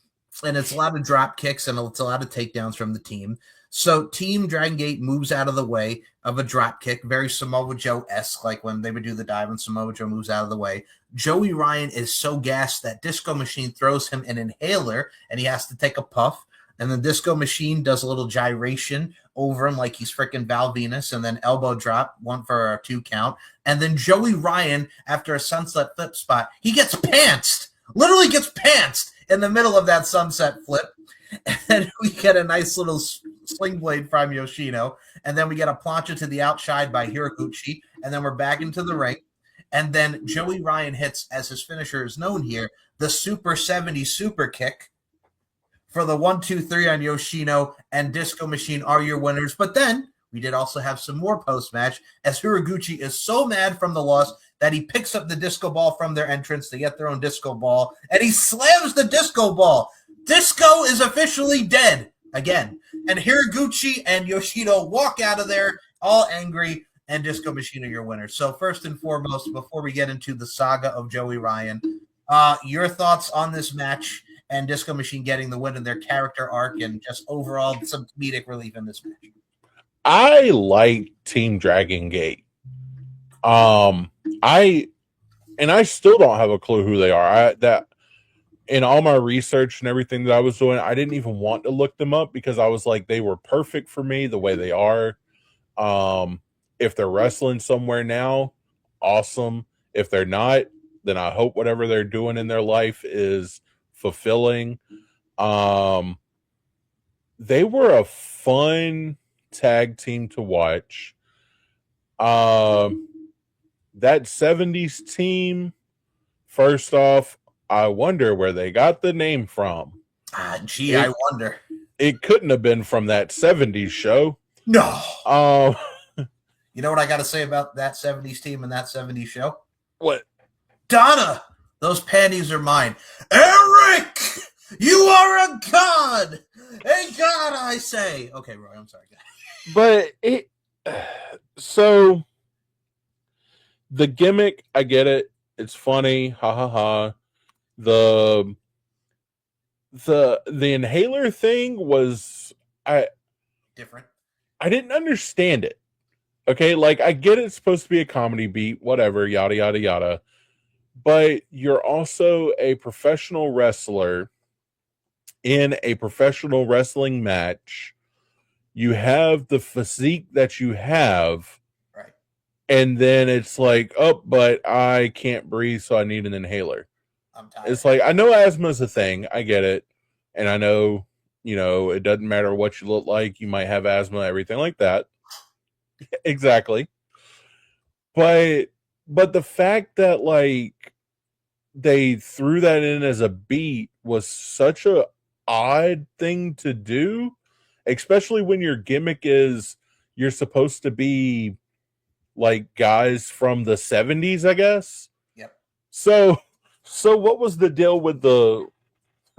and it's a lot of drop kicks and it's a lot of takedowns from the team. So Team Dragon Gate moves out of the way of a drop kick, very Samoa Joe-esque, like when they would do the dive and Samoa Joe moves out of the way. Joey Ryan is so gassed that Disco Machine throws him an inhaler and he has to take a puff. And the Disco Machine does a little gyration over him like he's freaking Val Venus, and then elbow drop, 1 for a 2 count. And then Joey Ryan, after a sunset flip spot, he gets pantsed, literally gets pantsed in the middle of that sunset flip. And then we get a nice little sling blade from Yoshino. And then we get a plancha to the outside by Hiroguchi. And then we're back into the ring. And then Joey Ryan hits, as his finisher is known here, the Super 70 super kick for the 1-2-3 on Yoshino, and Disco Machine are your winners. But then we did also have some more post-match, as Hiroguchi is so mad from the loss that he picks up the disco ball from their entrance to get their own disco ball, and he slams the disco ball. Disco is officially dead again. And Hiroguchi and Yoshino walk out of there all angry, and Disco Machine are your winners. So first and foremost, before we get into the saga of Joey Ryan, your thoughts on this match and Disco Machine getting the win in their character arc, and just overall some comedic relief in this match. I like Team Dragon Gate. I still don't have a clue who they are. In all my research and everything that I was doing, I didn't even want to look them up because I was like, they were perfect for me the way they are. If they're wrestling somewhere now, awesome. If they're not, then I hope whatever they're doing in their life is fulfilling. They were a fun tag team to watch. That 70s team, first off, I wonder where they got the name from. I wonder. It couldn't have been from that 70s show. No. You know what I got to say about that 70s team and that 70s show? What? Donna, those panties are mine. Eric, you are a god. A god, I say. Okay, Roy, I'm sorry. But so the gimmick, I get it. It's funny. Ha ha ha. The inhaler thing was different. I didn't understand it. Okay, like I get it's supposed to be a comedy beat, whatever, yada yada yada. But you're also a professional wrestler in a professional wrestling match. You have the physique that you have. Right. And then it's like, oh, but I can't breathe, so I need an inhaler. I'm tired. It's like, I know asthma is a thing. I get it. And I know, it doesn't matter what you look like. You might have asthma, everything like that. Exactly. But the fact that, like, they threw that in as a beat was such a odd thing to do, especially when your gimmick is you're supposed to be like guys from the 70s, I guess. Yep. So So what was the deal with the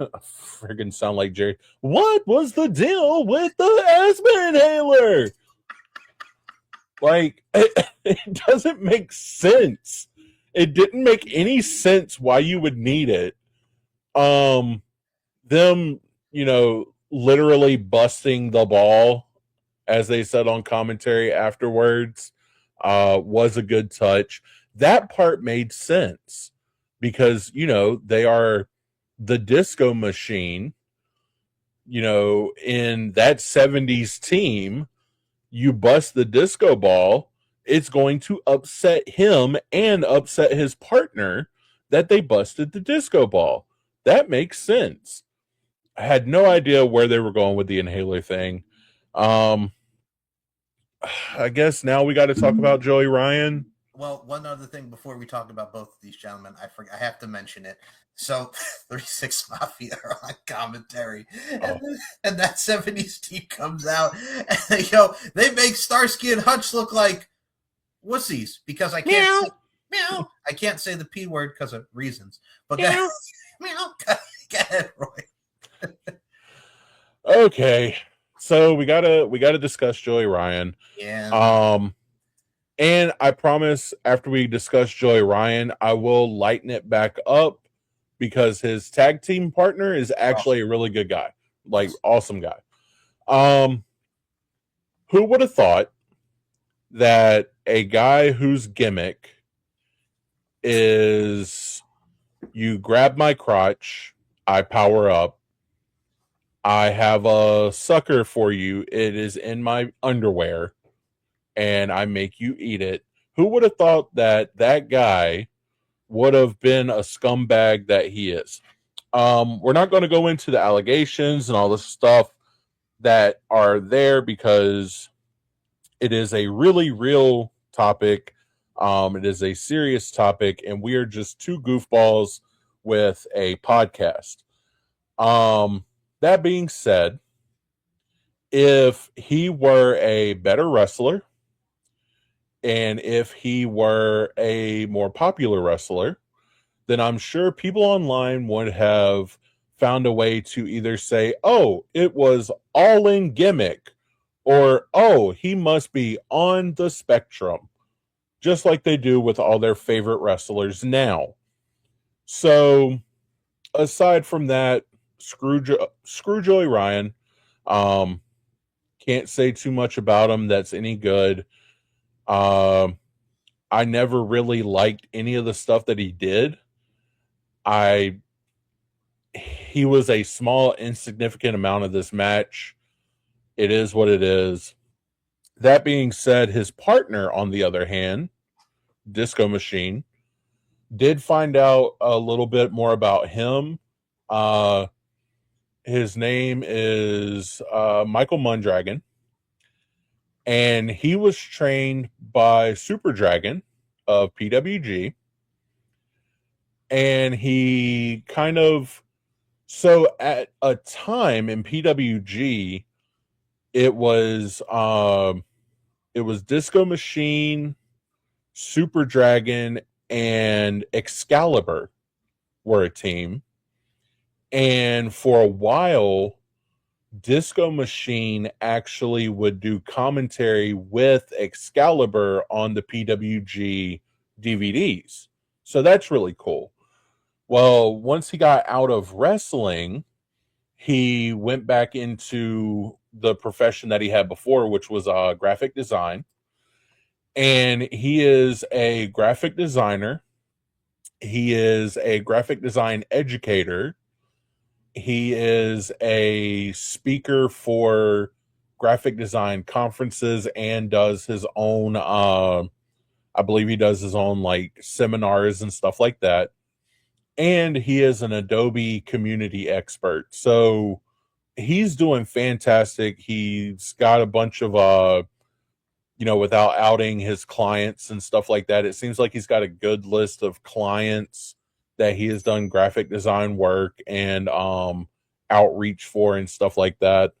friggin' sound like Jerry? What was the deal with the asthma inhaler? Like it doesn't make sense. It didn't make any sense why you would need it. Them, literally busting the ball, as they said on commentary afterwards, was a good touch. That part made sense because, they are the disco machine, in that 70s team. You bust the disco ball, it's going to upset him and upset his partner that they busted the disco ball. That makes sense. I had no idea where they were going with the inhaler thing. Um, I guess now we got to talk about Joey Ryan. Well, one other thing before we talk about both of these gentlemen, I have to mention it. So, 36 Mafia are on commentary, and that 70s team comes out, and they make Starsky and Hutch look like wussies because I can't meow. I can't say the P word because of reasons. But meow. Go ahead, Roy. Okay, so we gotta discuss Joey Ryan. Yeah. And I promise after we discuss Joey Ryan, I will lighten it back up because his tag team partner is actually a really good guy, like awesome guy. Who would have thought that a guy whose gimmick is you grab my crotch, I power up, I have a sucker for you, it is in my underwear, and I make you eat it. Who would have thought that that guy would have been a scumbag that he is? We're not going to go into the allegations and all the stuff that are there because it is a really real topic. It is a serious topic, and we are just two goofballs with a podcast. That being said, if he were a better wrestler and if he were a more popular wrestler, then I'm sure people online would have found a way to either say, oh, it was all in gimmick, or, oh, he must be on the spectrum, just like they do with all their favorite wrestlers now. So, aside from that, screw Joey Ryan. Can't say too much about him that's any good. I never really liked any of the stuff that he did. He was a small, insignificant amount of this match. It is what it is. That being said, his partner, on the other hand, Disco Machine, did find out a little bit more about him. His name is Michael Mundragon, and he was trained by Super Dragon of PWG, and he kind of, so at a time in PWG, it was Disco Machine, Super Dragon, and Excalibur were a team. And for a while, Disco Machine actually would do commentary with Excalibur on the PWG DVDs. So that's really cool. Well, once he got out of wrestling, he went back into the profession that he had before, which was graphic design. And he is a graphic designer. He is a graphic design educator. He is a speaker for graphic design conferences and does his own, I believe he does his own like seminars and stuff like that. And he is an Adobe community expert. So he's doing fantastic. He's got a bunch of, without outing his clients and stuff like that, it seems like he's got a good list of clients that he has done graphic design work and outreach for and stuff like that.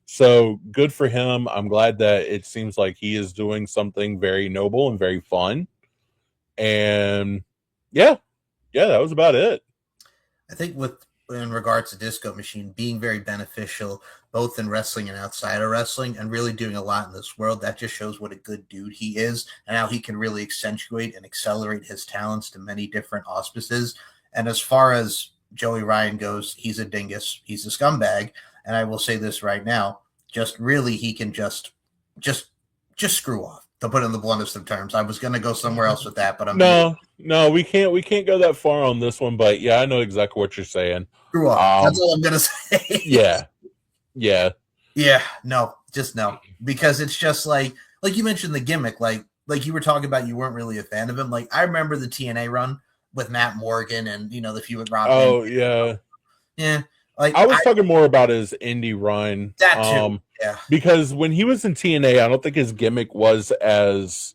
So good for him. I'm glad that it seems like he is doing something very noble and very fun. And yeah, Yeah, that was about it. I think in regards to Disco Machine being very beneficial both in wrestling and outside of wrestling and really doing a lot in this world, that just shows what a good dude he is and how he can really accentuate and accelerate his talents to many different auspices. And as far as Joey Ryan goes, he's a dingus, he's a scumbag, and I will say this right now, just really he can just screw off. To put it in the bluntest of terms, I was going to go somewhere else with that, but I'm being No, we can't go that far on this one. But yeah, I know exactly what you're saying. screw off. That's all I'm going to say. Yeah. Yeah, no, just no, because it's just like you mentioned the gimmick, like you were talking about, you weren't really a fan of him. Like I remember the TNA run with Matt Morgan and the feud with Rob. Oh yeah, yeah. Like I was talking more about his indie run. That too. Yeah. Because when he was in TNA, I don't think his gimmick was as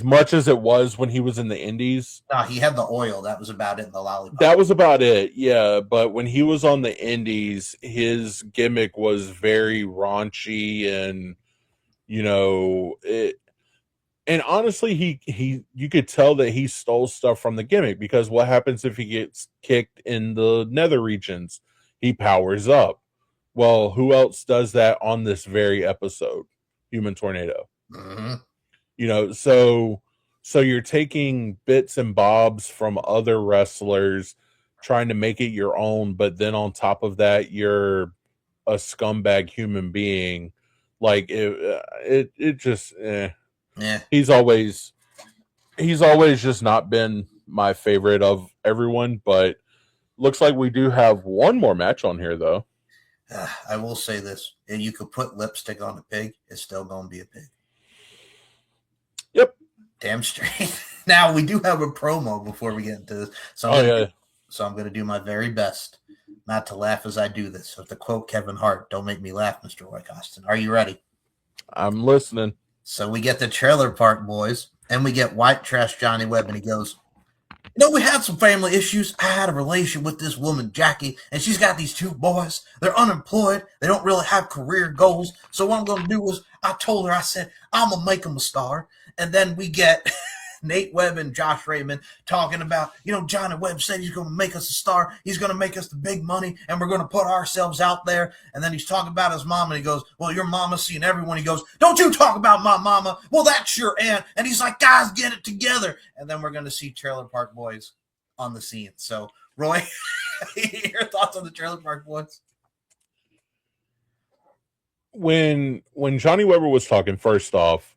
much as it was when he was in the indies. No, he had the oil. That was about it. In the lollipop. That was about it. Yeah, but when he was on the indies, his gimmick was very raunchy, and it. And honestly, he you could tell that he stole stuff from the gimmick, because what happens if he gets kicked in the nether regions? He powers up. Well, who else does that on this very episode? Human Tornado. Mm-hmm. So you're taking bits and bobs from other wrestlers, trying to make it your own, but then on top of that, you're a scumbag human being. Like it just Yeah. He's always just not been my favorite of everyone, but looks like we do have one more match on here, though. I will say this: you could put lipstick on a pig; it's still going to be a pig. Yep, damn straight. Now we do have a promo before we get into this, so I'm going to do my very best not to laugh as I do this. So to quote Kevin Hart, "Don't make me laugh, Mr. Roy Costin." Are you ready? I'm listening. So we get the Trailer Park Boys, and we get White Trash Johnny Webb, and he goes, we had some family issues. I had a relation with this woman, Jackie, and she's got these two boys. They're unemployed. They don't really have career goals. So what I'm going to do is I told her, I said, I'm going to make them a star. And then we get Nate Webb and Josh Raymond talking about, Johnny Webb said he's going to make us a star. He's going to make us the big money, and we're going to put ourselves out there. And then he's talking about his mom, and he goes, well, your mama's seeing everyone. He goes, don't you talk about my mama. Well, that's your aunt. And he's like, guys, get it together. And then we're going to see Trailer Park Boys on the scene. So, Roy, your thoughts on the Trailer Park Boys? When Johnny Weber was talking, first off,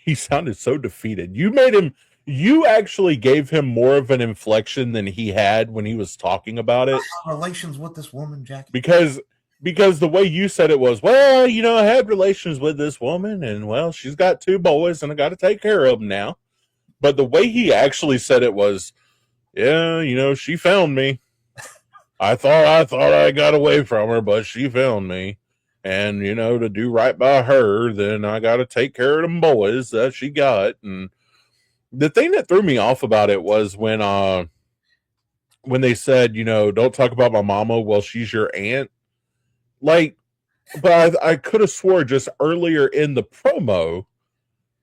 he sounded so defeated. You actually gave him more of an inflection than he had when he was talking about it. Relations with this woman, Jackie. Because the way you said it was, well, I had relations with this woman, and well, she's got two boys, and I got to take care of them now. But the way he actually said it was, yeah, she found me. I thought I got away from her, but she found me. And, to do right by her, then I got to take care of them boys that she got. And the thing that threw me off about it was when they said, don't talk about my mama. Well, she's your aunt. Like, but I could have swore just earlier in the promo,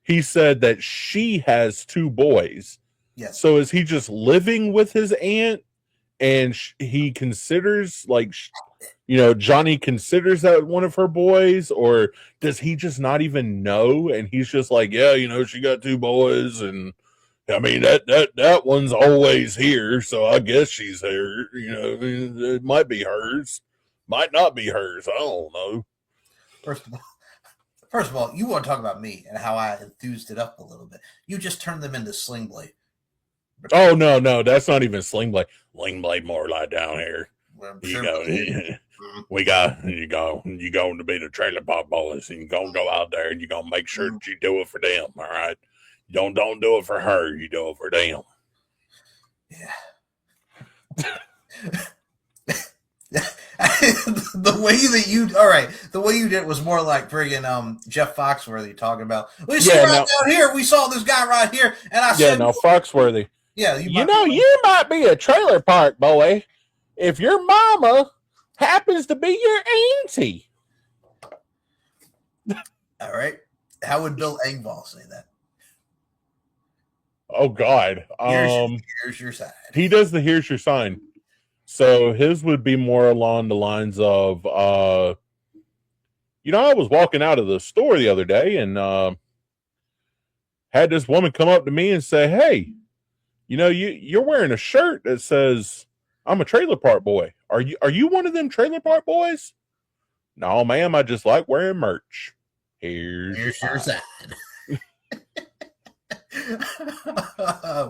he said that she has two boys. Yes. So is he just living with his aunt, and he considers, like, Johnny considers that one of her boys, or does he just not even know? And he's just like, yeah, she got two boys, and I mean that one's always here, so I guess she's here. It might be hers, might not be hers. I don't know. First of all, you want to talk about me and how I enthused it up a little bit. You just turned them into Sling Blade. Oh no, that's not even Sling Blade. Sling Blade more like down here. We got you going to be the Trailer Park Boys, and you're gonna go out there and you're gonna make sure that you do it for them. All right, don't do it for her. You do it for them. Yeah. The way you did it was more like friggin' Jeff Foxworthy talking about. We down here. We saw this guy right here, and I said, Foxworthy. Yeah, you might be a trailer park boy if your mama happens to be your auntie. All right. How would Bill Engvall say that? Oh God. Here's your sign. He does the here's your sign. So his would be more along the lines of I was walking out of the store the other day and had this woman come up to me and say, "Hey, you're wearing a shirt that says I'm a trailer park boy. Are you one of them trailer park boys?" "No, ma'am, I just like wearing merch. Here's your Here's your sign." sign.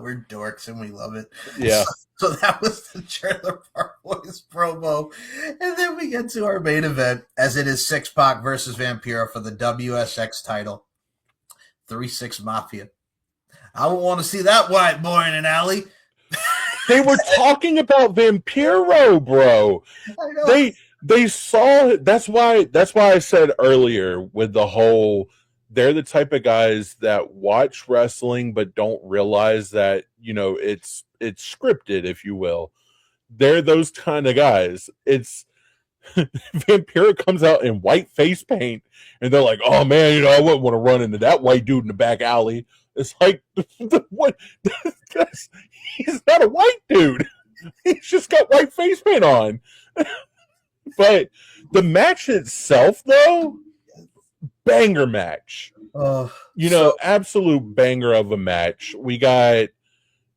We're dorks and we love it. Yeah. So that was the Trailer Park Boys promo. And then we get to our main event, as it is 6-Pac versus Vampiro for the WSX title. 3-6 Mafia. I would want to see that white boy in an alley. They were talking about Vampiro, bro. I know. They saw it. That's why I said earlier with the whole they're the type of guys that watch wrestling but don't realize that, it's scripted, if you will. They're those kind of guys. It's Vampiro comes out in white face paint and they're like, "Oh man, I wouldn't want to run into that white dude in the back alley." It's like, what? He's not a white dude. He's just got white face paint on. But the match itself, though, banger match. Absolute banger of a match. We got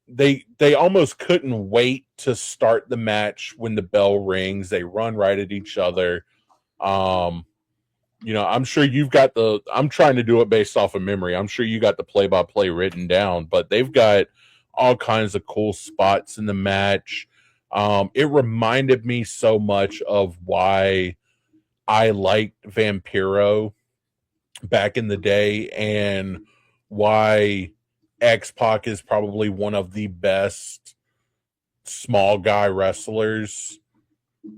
they almost couldn't wait to start the match when the bell rings. They run right at each other. I'm sure you've got I'm trying to do it based off of memory. I'm sure you got the play-by-play written down, but they've got all kinds of cool spots in the match. It reminded me so much of why I liked Vampiro back in the day and why X-Pac is probably one of the best small guy wrestlers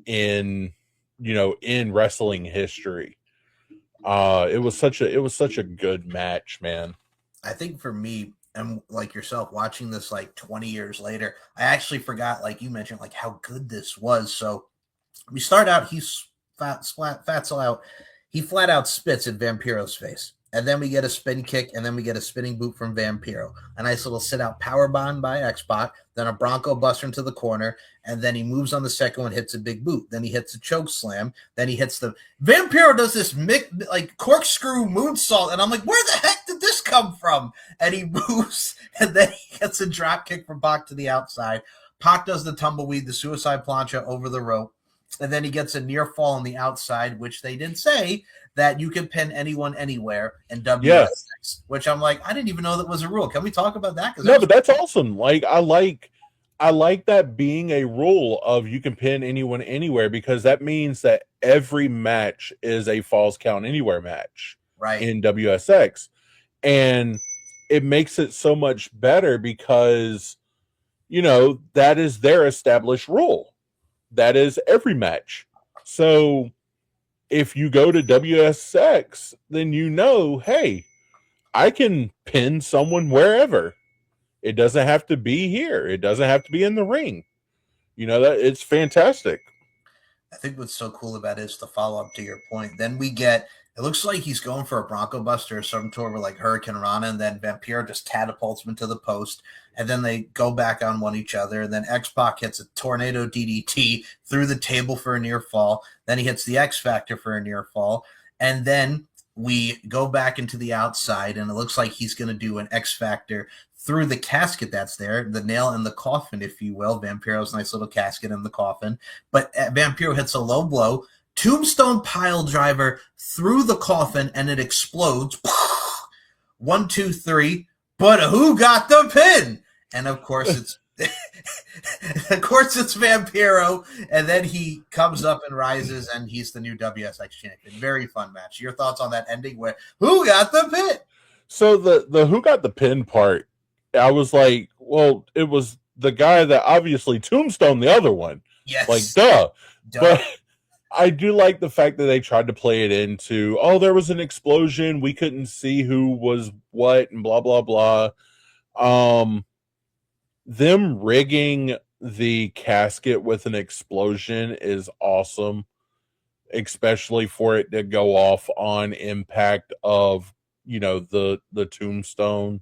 in wrestling history. It was such a good match, man. I think for me, and like yourself, watching this like 20 years later, I actually forgot, like you mentioned, like how good this was. So we start out, he's he flat out spits at Vampiro's face. And then we get a spin kick, and then we get a spinning boot from Vampiro. A nice little sit-out powerbomb by X-Pac, then a Bronco buster into the corner, and then he moves on the second one, hits a big boot. Then he hits a choke slam. Then he hits the... Vampiro does this corkscrew moonsault, and I'm like, where the heck did this come from? And he moves, and then he gets a drop kick from Pac to the outside. Pac does the tumbleweed, the suicide plancha over the rope. And then he gets a near fall on the outside, which they did say that you can pin anyone anywhere in WSX, which I'm like, I didn't even know that was a rule. Can we talk about that? No, but that's awesome. Like, I like that being a rule of you can pin anyone anywhere, because that means that every match is a Falls Count Anywhere match, right, in WSX. And it makes it so much better because, that is their established rule. That is every match. So if you go to WSX, then hey, I can pin someone wherever. It doesn't have to be here. It doesn't have to be in the ring. That it's fantastic. I think what's so cool about it is to follow up to your point. Then we get, it looks like he's going for a Bronco Buster or some sort of like Hurricane Rana, and then Vampiro just catapults him to the post, and then they go back on one each other, and then X-Pac hits a tornado DDT through the table for a near fall. Then he hits the X Factor for a near fall, and then we go back into the outside, and it looks like he's going to do an X Factor through the casket that's there, the nail in the coffin, if you will. Vampiro's nice little casket in the coffin. But Vampiro hits a low blow, tombstone pile driver through the coffin, and it explodes. 1, 2, 3. But who got the pin? And of course it's Vampiro, and then he comes up and rises, and he's the new WSX champion. Very fun match. Your thoughts on that ending where who got the pin? So the who got the pin part, I was like, well, it was the guy that obviously tombstoned the other one. Yes. Like, duh. But I do like the fact that they tried to play it into, there was an explosion, we couldn't see who was what, and blah, blah, blah. Them rigging the casket with an explosion is awesome, especially for it to go off on impact of, the tombstone.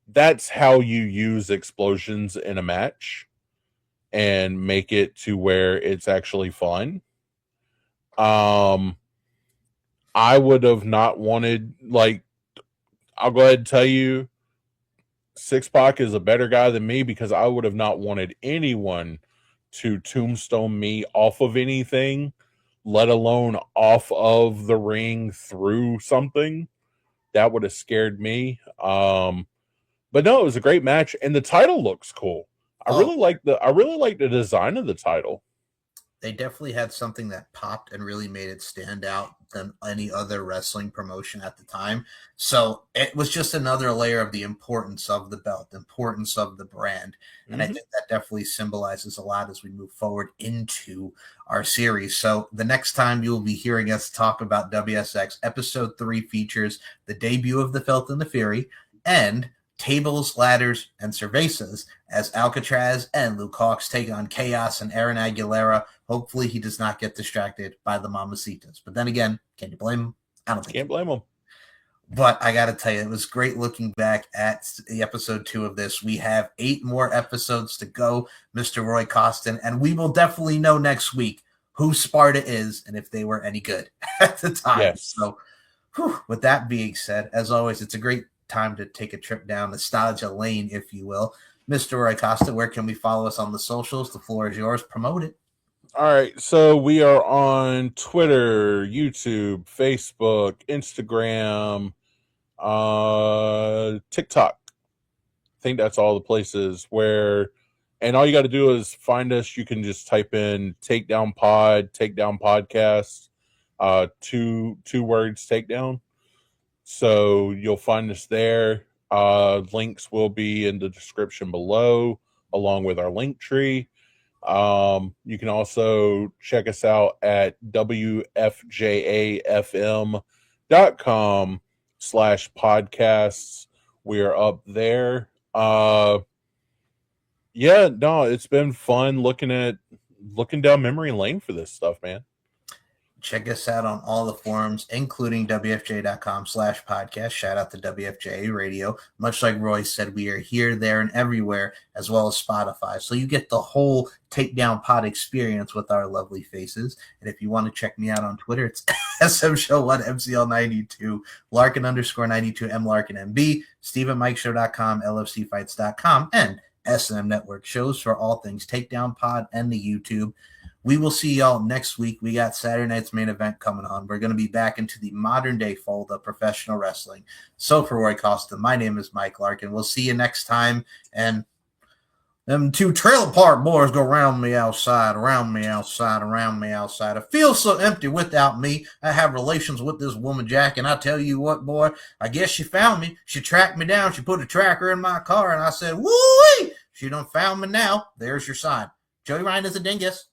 that's how you use explosions in a match and make it to where it's actually fun. I would have not wanted, like, I'll go ahead and tell you, Six Pac is a better guy than me because I would have not wanted anyone to tombstone me off of anything, let alone off of the ring through something. That would have scared me. But no, it was a great match, and the title looks cool. I really like the design of the title. They definitely had something that popped and really made it stand out than any other wrestling promotion at the time. So it was just another layer of the importance of the belt, the importance of the brand. And I think that definitely symbolizes a lot as we move forward into our series. So the next time you'll be hearing us talk about WSX, episode 3 features the debut of the Filth and the Fury and tables, ladders, and cervezas as Alcatraz and Luke Hawx take on Chaos and Aaron Aguilera. Hopefully he does not get distracted by the Mamacitas. But then again, can you blame him? I don't think Can't blame him. But I got to tell you, it was great looking back at the episode 2 of this. We have 8 more episodes to go, Mr. Roy Costin, and we will definitely know next week who Sparta is and if they were any good at the time. Yes. So with that being said, as always, it's a great time to take a trip down nostalgia lane, if you will. Mr. Roy Costa, where can we follow us on the socials? The floor is yours. Promote it. All right, so we are on Twitter, YouTube, Facebook, Instagram, TikTok. I think that's all the places where, and all you got to do is find us. You can just type in Takedown Pod, Takedown Podcast, two words, Takedown. So you'll find us there. Links will be in the description below, along with our link tree. You can also check us out at wfjafm.com/podcasts. We are up there. Yeah, no, it's been fun looking down memory lane for this stuff, man. Check us out on all the forums, including wfj.com/podcast. Shout out to WFJ Radio. Much like Roy said, we are here, there, and everywhere, as well as Spotify. So you get the whole Takedown Pod experience with our lovely faces. And if you want to check me out on Twitter, it's SMShow1, MCL92, Larkin_92, MLarkinMB, StephenMikeShow.com, LFCfights.com, and SM Network shows for all things Takedown Pod and the YouTube. We will see y'all next week. We got Saturday night's main event coming on. We're going to be back into the modern day fold of professional wrestling. So for Roy Costa, my name is Mike Larkin. We'll see you next time. And them 2 trailer park boys go round me outside, around me outside, around me outside. It feels so empty without me. I have relations with this woman, Jack, and I tell you what, boy, I guess she found me. She tracked me down. She put a tracker in my car, and I said, woo-wee! She done found me now. There's your sign. Joey Ryan is a dingus.